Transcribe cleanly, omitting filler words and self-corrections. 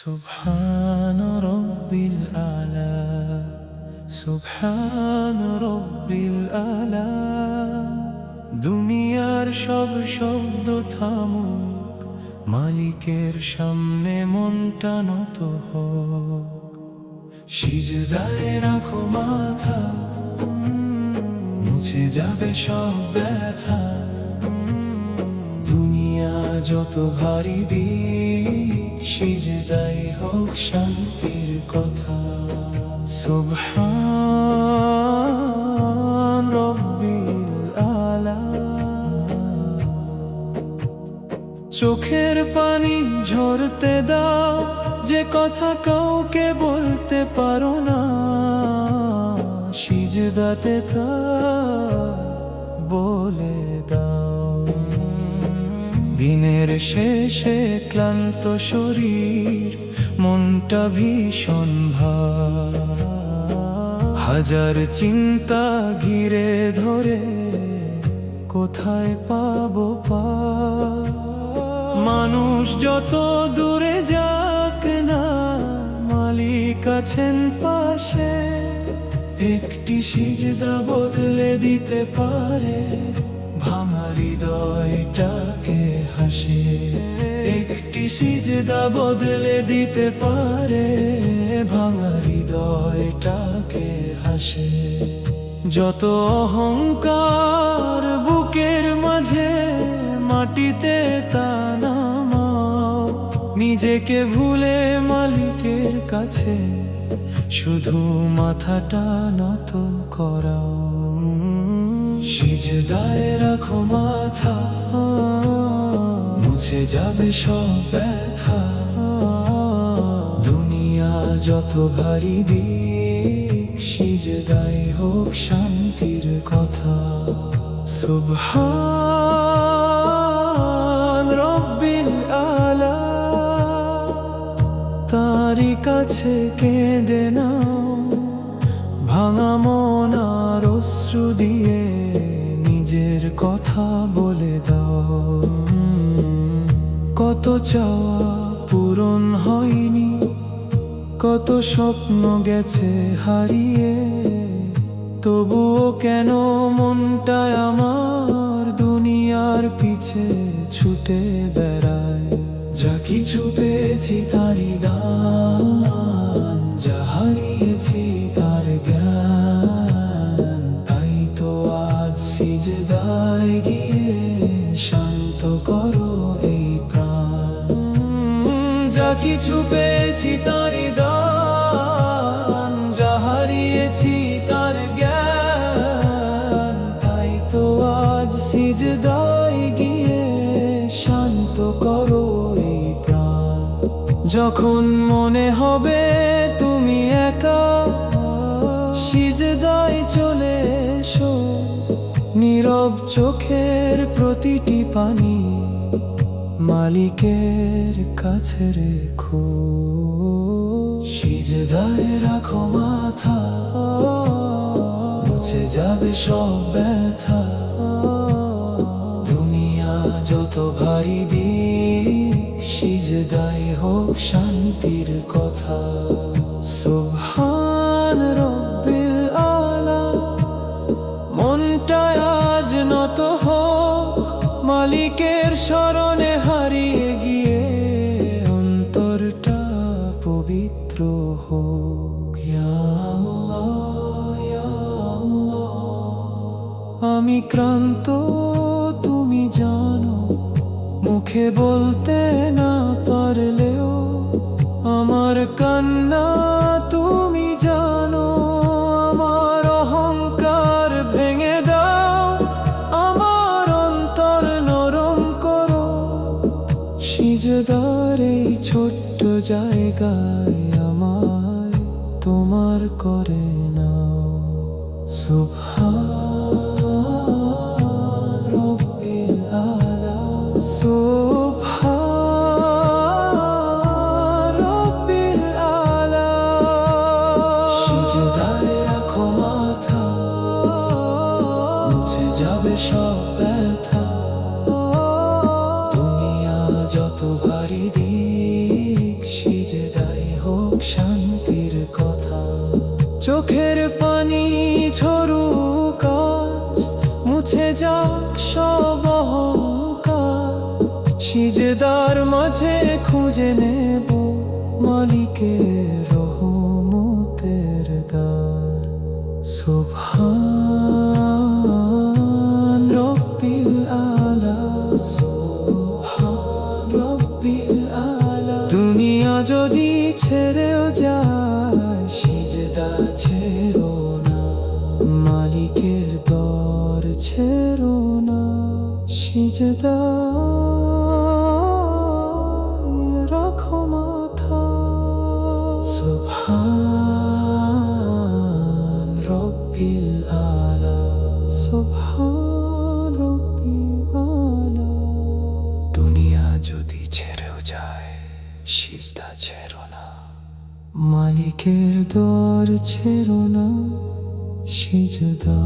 সুবহান রব্বিল আলা, সুবহান রব্বিল আলা। দুনিয়ার সব শব্দ থামুক, মালিকের সামনে মনটা নত হোক। সিজদায় রাখো মাথা, মুছে যাবে সব ব্যথা। দুনিয়া যত ভারী দিক, সিজদায় হোক শান্তির কথা। সুবহান রব্বিল আলা। চোখের পানি ঝরতে দাও, যে কথা কাউকে বলতে পারো না, সিজদাতে তা বলে দাও। দিনের শেষে ক্লান্ত শরীর, মনটা ভীষণ ভার। হাজার চিন্তা ঘিরে ধরে, কোথায় পাবো পার? মানুষ যত দূরে যাক না, মালিক আছেন পাশে। একটি সিজদা বদলে দিতে পারে ভাঙা হৃদয়টাকে হাসে। একটি সিজদা বদলে দিতে পারে ভাঙা হৃদয়টাকে হাসে। যত অহংকার বুকের মাঝে, মাটিতে তা নামাও। নিজেকে ভুলে মালিকের কাছে শুধু মাথাটা নত করাও। সিজদায় রাখো মাথা, মুছে যাবে সব ব্যথা। দুনিয়া যত ভারী দিক, সিজদায় হোক শান্তির কথা। সুবহান রব্বিল আলা। তারই কাছে কেঁদে নাও, ভাঙা মন আর অশ্রু দিয়ে নিজের কথা বলে দাও। কত চাওয়া পূরণ হয়নি, কত স্বপ্ন গেছে হারিয়ে। তবুও কেন মনটায় আমার দুনিয়ার পিছে ছুটে বেড়ায়? যা কিছু পেয়েছি তারই দান, যা হারিয়েছি তার জ্ঞান। তাই তো আজ সিজদায় গিয়ে শান্ত করো এই প্রাণ। যা কিছু পেয়েছি তারই দান, যা হারিয়েছি তার জ্ঞান। তাই তো আজ সিজদায় গিয়ে শান্ত করো এই প্রাণ। যখন মনে হবে তুমি একা, সিজদায় চলে এসো। নীরব চোখের প্রতিটি পানি, মালিকের কাছে রেখো। সিজদায় রাখো মাথা, মুছে যাবে সব ব্যথা। দুনিয়া যত ভারী দিক, সিজদায় হোক শান্তির কথা। সুবহান রব্বিল আলা। মনটা আজ নত হোক, মালিকের শরণে হারিয়ে গিয়ে অন্তরটা পবিত্র হোক। ইয়া আল্লাহ, ইয়া আল্লাহ। আমি ক্লান্ত তুমি জানো, মুখে বলতে না পারলেও আমার কান্না তুমি জানো। আমার অহংকার ভেঙে দাও, আমার অন্তর নরম করো। সিজদার এই ছোট্ট জায়গায় আমায় তোমার করে নাও। সুবহান রব্বিল আলা। সুবহান রব্বিল আলা। সিজদায় রাখো মাথা, মুছে যাবে সব ব্যথা। দুনিয়া যত ভারী দিক, সিজদায় শান্তির কথা। চোখের পানি ঝরুক আজ, মুছে যাক সব অহংকার। সিজদার মাঝে খুঁজে নেব মালিকের রহমতের দ্বার। সুবহান রব্বিল আলা, সুবহান রব্বিল আলা। দুনিয়া যদি ছেড়েও যায়, সিজদা ছেড়ো না, মালিকের দর ছেড়ো না। সিজদা রাখো মাথা। সুবহান রব্বিল আলা, সুবহান রব্বিল আলা। দুনিয়া যদি ছেড়েও যায়, সিজদা ছেড়ো না, মালিকের দর ছেড়ো না, সিজদা।